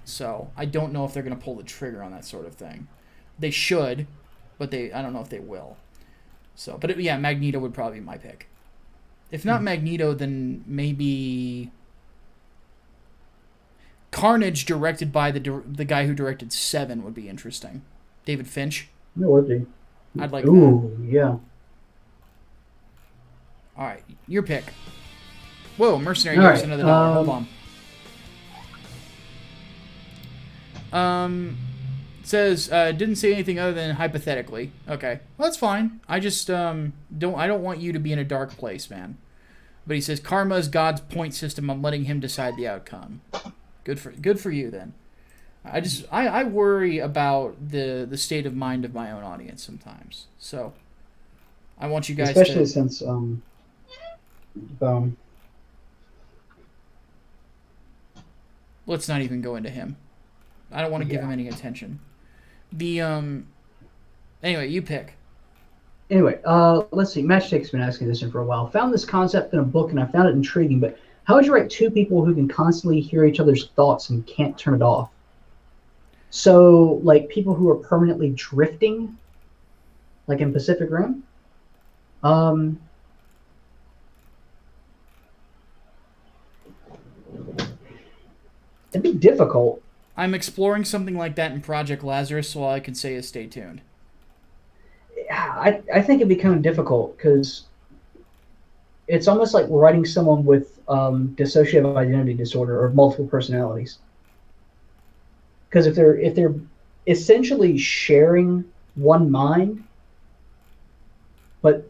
So I don't know if they're going to pull the trigger on that sort of thing. They should, but I don't know if they will. So, but yeah, Magneto would probably be my pick. If not Magneto, then maybe Carnage, directed by the guy who directed Seven, would be interesting. David Finch. It would be. I'd like that. Ooh, yeah. All right, your pick. Whoa, Mercenary gives us another $1. Hold on. Says didn't say anything other than hypothetically. Okay, well, that's fine. I just don't want you to be in a dark place, man. But he says karma is God's point system. I'm letting him decide the outcome. Good for you then. I worry about the state of mind of my own audience sometimes. So I want you guys especially since let's not even go into him. I don't want to give him any attention. Anyway, you pick. Anyway, let's see. Matchstick's been asking this for a while. Found this concept in a book and I found it intriguing, but how would you write two people who can constantly hear each other's thoughts and can't turn it off? So, like, people who are permanently drifting, like in Pacific Rim? It'd be difficult. I'm exploring something like that in Project Lazarus, so all I can say is stay tuned. I think it'd be kind of difficult because it's almost like writing someone with dissociative identity disorder or multiple personalities. Because if they're essentially sharing one mind, but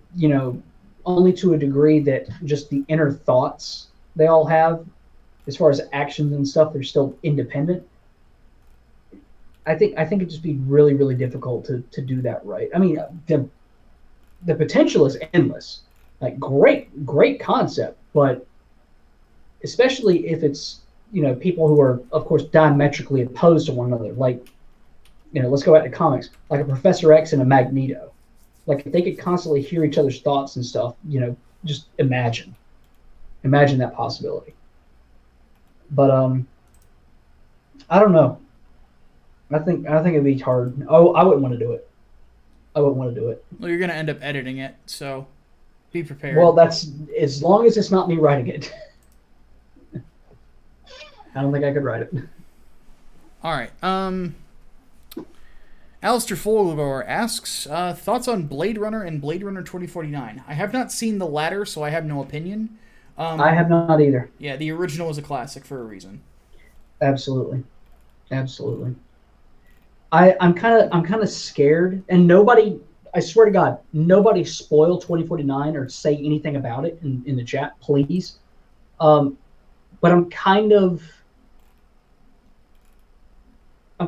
only to a degree that just the inner thoughts they all have, as far as actions and stuff, they're still independent. I think it'd just be really, really difficult to do that right. I mean, the potential is endless. Like, great concept, but especially if it's people who are, of course, diametrically opposed to one another. Like, let's go back to comics, like a Professor X and a Magneto. Like, if they could constantly hear each other's thoughts and stuff, just imagine that possibility. But I don't know. I think it'd be hard. Oh, I wouldn't want to do it. Well, you're gonna end up editing it, so be prepared. Well, that's as long as it's not me writing it. I don't think I could write it. All right. Alistair Folgor asks, thoughts on Blade Runner and Blade Runner 2049. I have not seen the latter, so I have no opinion. I have not either. Yeah, the original is a classic for a reason. Absolutely. I'm kind of scared, and nobody, I swear to God, nobody spoil 2049 or say anything about it in the chat, please. But I'm kind of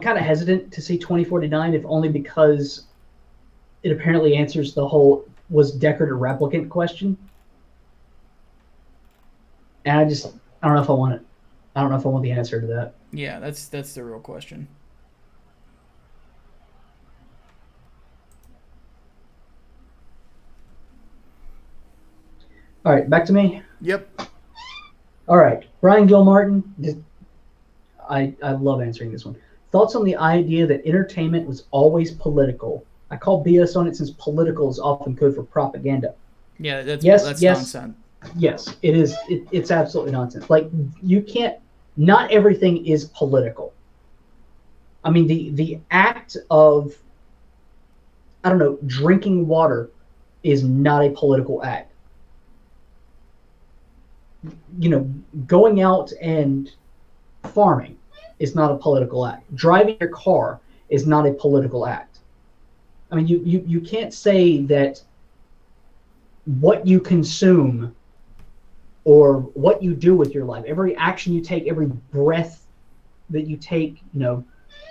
hesitant to see 2049, if only because it apparently answers the whole was Deckard a replicant question. And I don't know if I want it. I don't know if I want the answer to that. Yeah, that's the real question. All right, back to me. Yep. All right, Brian Gilmartin. I love answering this one. Thoughts on the idea that entertainment was always political? I call BS on it since political is often code for propaganda. Yeah, that's nonsense. Yes, it is. It's absolutely nonsense. Like, you can't. Not everything is political. I mean, the act of, I don't know, drinking water is not a political act. Going out and farming is not a political act. Driving your car is not a political act. I mean, you can't say that what you consume or what you do with your life, every action you take, every breath that you take,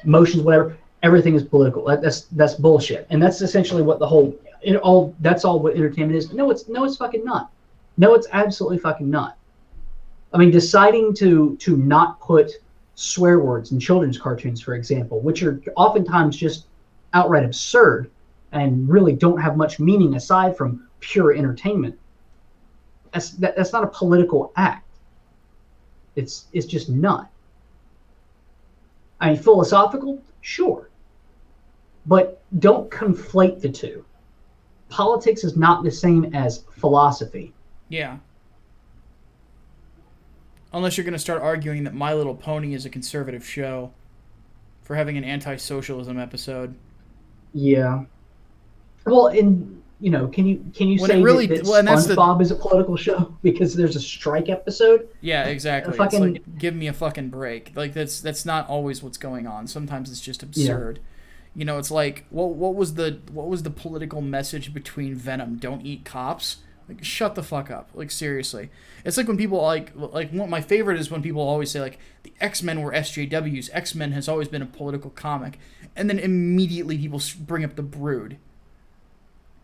motions, whatever, everything is political. That's bullshit. And that's essentially what that's all what entertainment is. No, it's fucking not. No, it's absolutely fucking not. I mean, deciding to not put swear words in children's cartoons, for example, which are oftentimes just outright absurd and really don't have much meaning aside from pure entertainment. That's not a political act. It's just not. I mean, philosophical, sure, but don't conflate the two. Politics is not the same as philosophy. Yeah. Unless you're going to start arguing that My Little Pony is a conservative show for having an anti-socialism episode. Yeah. Well, can you say really, that SpongeBob is a political show because there's a strike episode? Yeah, exactly. It's like, give me a fucking break. Like, that's not always what's going on. Sometimes it's just absurd. Yeah. It's like, what was the political message between Venom? Don't eat cops. Like, shut the fuck up. Like, seriously. It's like when people, like my favorite is when people always say, like, the X-Men were SJWs. X-Men has always been a political comic. And then immediately people bring up the Brood.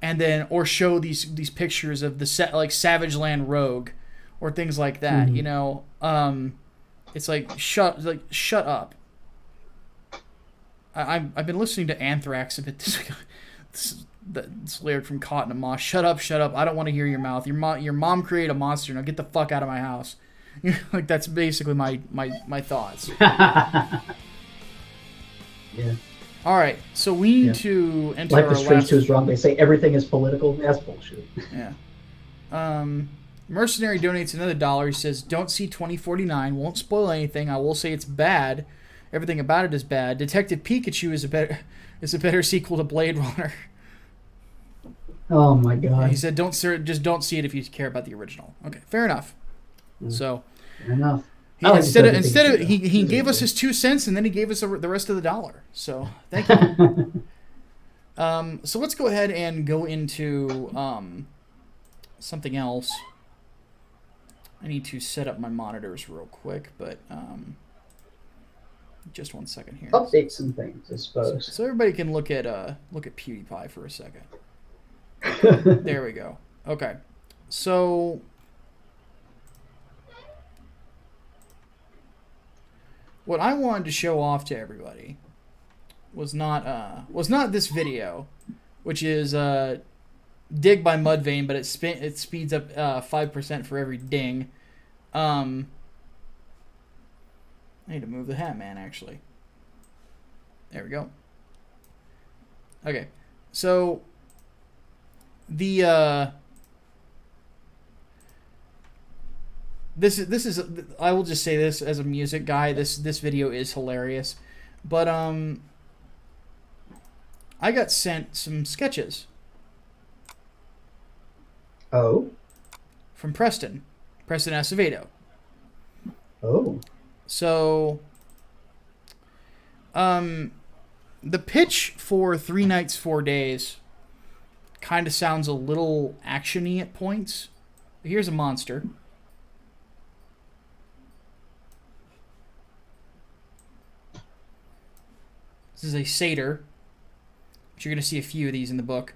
And then, or show these pictures of the, like, Savage Land Rogue. Or things like that, It's like, shut up. I've been listening to Anthrax a bit That's layered from Cotton and Moss. Shut up. I don't want to hear your mouth. Your mom created a monster. Now get the fuck out of my house. Like, that's basically my thoughts. Yeah. All right, so we need to enter Life our is strange last... too is wrong. They say everything is political. That's bullshit. Yeah. Mercenary donates another $1. He says, don't see 2049. Won't spoil anything. I will say it's bad. Everything about it is bad. Detective Pikachu is a better sequel to Blade Runner. Oh my god. He said, just don't see it if you care about the original. Okay, fair enough. So, fair enough. Instead of he gave us his 2 cents and then he gave us the rest of the dollar. So thank you. So let's go ahead and go into something else. I need to set up my monitors real quick, but just 1 second here. Update some things, I suppose. So everybody can look at PewDiePie for a second. There we go. Okay, so what I wanted to show off to everybody was not this video, which is dig by Mudvayne, but it speeds up 5% for every ding. I need to move the Hatman, actually. There we go. Okay, so the this is I will just say this as a music guy, this video is hilarious, but I got sent some sketches. Oh. From Preston Acevedo. Oh. So, the pitch for 3 Nights, 4 Days kind of sounds a little action-y at points. Here's a monster. This is a satyr. But you're going to see a few of these in the book.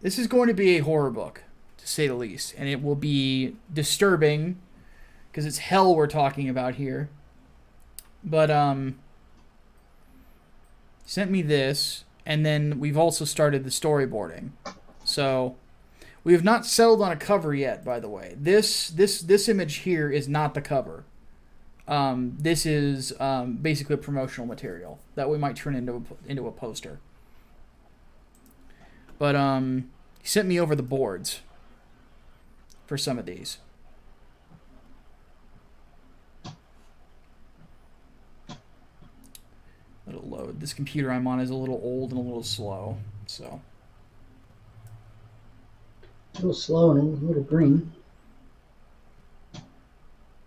This is going to be a horror book, to say the least, and it will be disturbing because it's hell we're talking about here. But sent me this, and then we've also started the storyboarding. So we have not settled on a cover yet, by the way. This image here is not the cover. This is basically promotional material that we might turn into a poster. But he sent me over the boards for some of these. It'll load. This computer I'm on is a little old and a little slow, so. A little slow and a little green.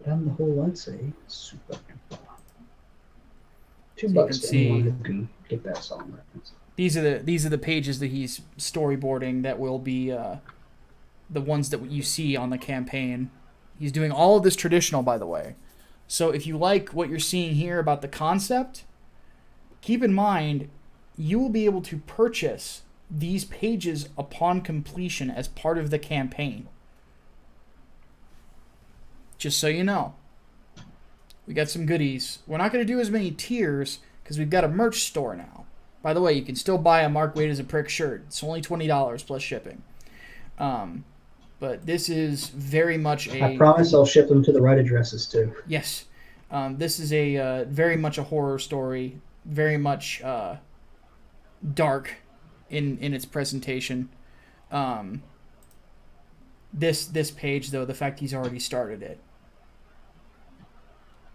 Down the whole, I'd say, super. $2 to anyone who can get that song reference. These are the pages that he's storyboarding that will be the ones that you see on the campaign. He's doing all of this traditional, by the way. So if you like what you're seeing here about the concept, keep in mind you will be able to purchase these pages upon completion as part of the campaign. Just so you know. We got some goodies. We're not going to do as many tiers because we've got a merch store now. By the way, you can still buy a Mark Waid as a Prick shirt. It's only $20 plus shipping. But this is very much a... I promise I'll ship them to the right addresses, too. Yes. This is a very much a horror story. Very much dark in its presentation. This page, though, the fact he's already started it.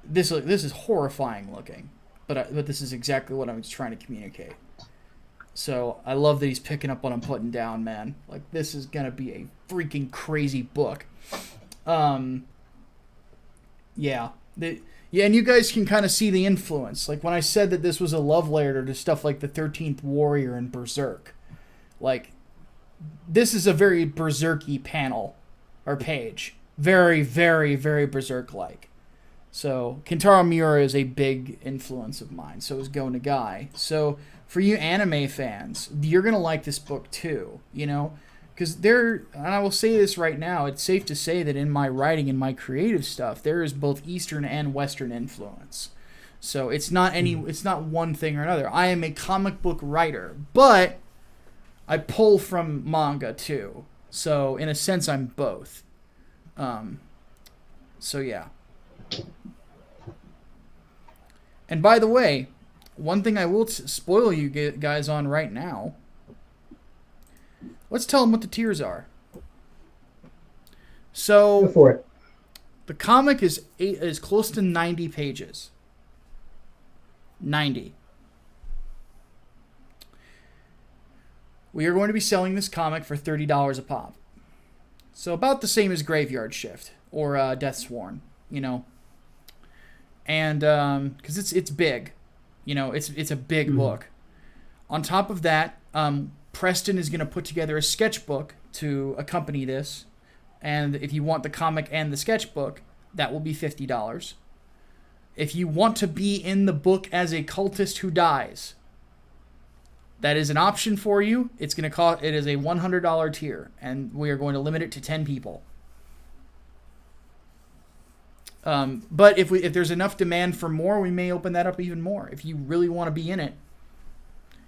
This is horrifying looking. But this is exactly what I'm trying to communicate. So I love that he's picking up what I'm putting down, man. Like, this is gonna be a freaking crazy book. Yeah, and you guys can kind of see the influence. Like when I said that this was a love letter to stuff like the 13th Warrior and Berserk. Like, this is a very Berserk-y panel or page. Very, very, very Berserk-like. So, Kentaro Miura is a big influence of mine. So is Go Nagai. So, for you anime fans, you're going to like this book too, you know? Because and I will say this right now, it's safe to say that in my writing and my creative stuff, there is both Eastern and Western influence. So, it's not one thing or another. I am a comic book writer, but I pull from manga too. So, in a sense, I'm both. So, yeah. And by the way, one thing I will spoil you guys on right now. Let's tell them what the tiers are. So, go for it. The comic is close to 90 pages. 90. we are going to be selling this comic for $30 a pop. So about the same as Graveyard Shift or Death Sworn, you know. And because it's big, you know, it's a big book. On top of that, Preston is going to put together a sketchbook to accompany this. And if you want the comic and the sketchbook, that will be $50. If you want to be in the book as a cultist who dies, that is an option for you. It's going to cost. It is a $100 tier, and we are going to limit it to 10 people. But if there's enough demand for more, we may open that up even more. If you really want to be in it,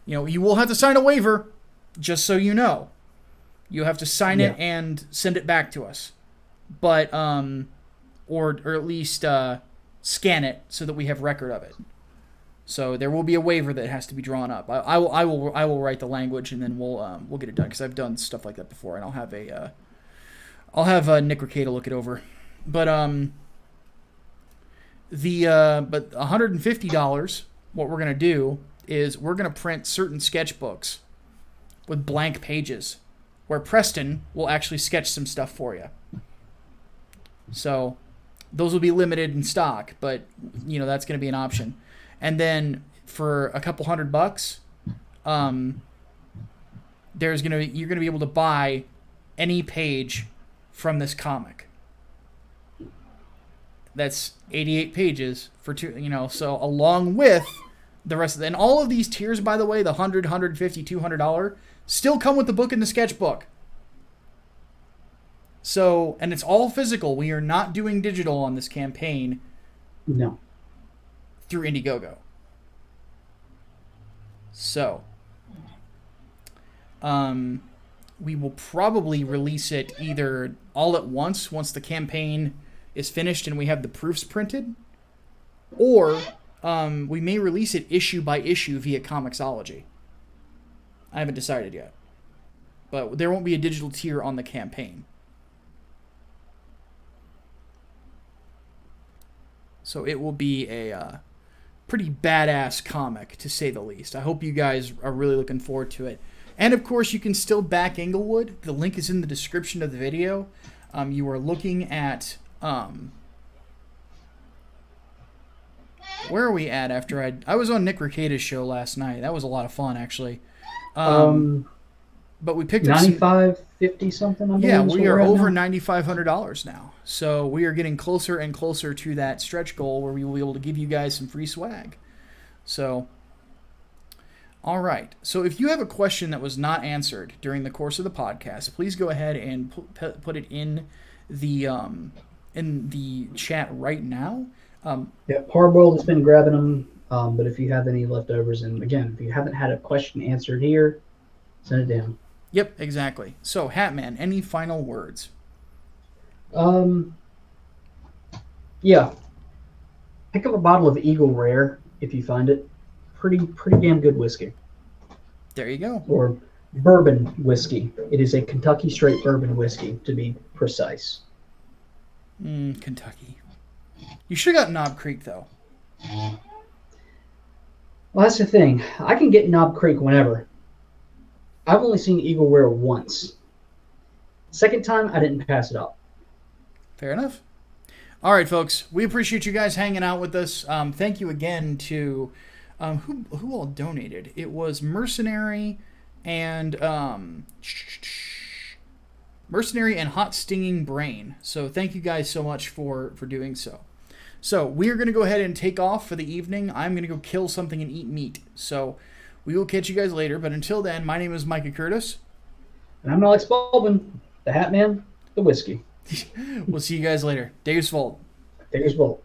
you know, you will have to sign a waiver, just so you know. You have to sign it and send it back to us, but or at least scan it so that we have record of it. So there will be a waiver that has to be drawn up. I will write the language, and then we'll get it done, because I've done stuff like that before, and I'll have Nick Ricada look it over. But but $150, what we're gonna do is we're gonna print certain sketchbooks with blank pages, where Preston will actually sketch some stuff for you. So those will be limited in stock, but you know, that's going to be an option. And then for a couple $100, you're going to be able to buy any page from this comic. That's 88 pages for two, you know, so along with the rest of and all of these tiers, by the way, the $100, $150, $200 still come with the book and the sketchbook. So, and it's all physical. We are not doing digital on this campaign. No. Through Indiegogo. So, we will probably release it either all at once the campaign is finished and we have the proofs printed, or we may release it issue by issue via Comixology. I haven't decided yet. But there won't be a digital tier on the campaign. So it will be a pretty badass comic, to say the least. I hope you guys are really looking forward to it. And of course, you can still back Englewood. The link is in the description of the video. You are looking at... where are we at after I was on Nick Ricada's show last night. That was a lot of fun, actually. But we picked up $95.50 something. I yeah, we are over $9,500 now. So we are getting closer and closer to that stretch goal where we will be able to give you guys some free swag. So, all right. So if you have a question that was not answered during the course of the podcast, please go ahead and put it in the chat right now. Yeah, Parboiled has been grabbing them. But if you have any leftovers, and again, if you haven't had a question answered here, send it down. Yep, exactly. So, Hatman, any final words? Yeah. Pick up a bottle of Eagle Rare if you find it. Pretty damn good whiskey. There you go. Or bourbon whiskey. It is a Kentucky straight bourbon whiskey, to be precise. Kentucky. You should have got Knob Creek, though. Well, that's the thing. I can get Knob Creek whenever. I've only seen Eagle Rare once. Second time, I didn't pass it up. Fair enough. All right, folks. We appreciate you guys hanging out with us. Thank you again to who all donated. It was Mercenary and Hot Stinging Brain. So thank you guys so much for doing so. So we are going to go ahead and take off for the evening. I'm going to go kill something and eat meat. So we will catch you guys later. But until then, my name is Micah Curtis. And I'm Alex Baldwin, the Hatman, the whiskey. We'll see you guys later. Deus Volt. Deus Volt.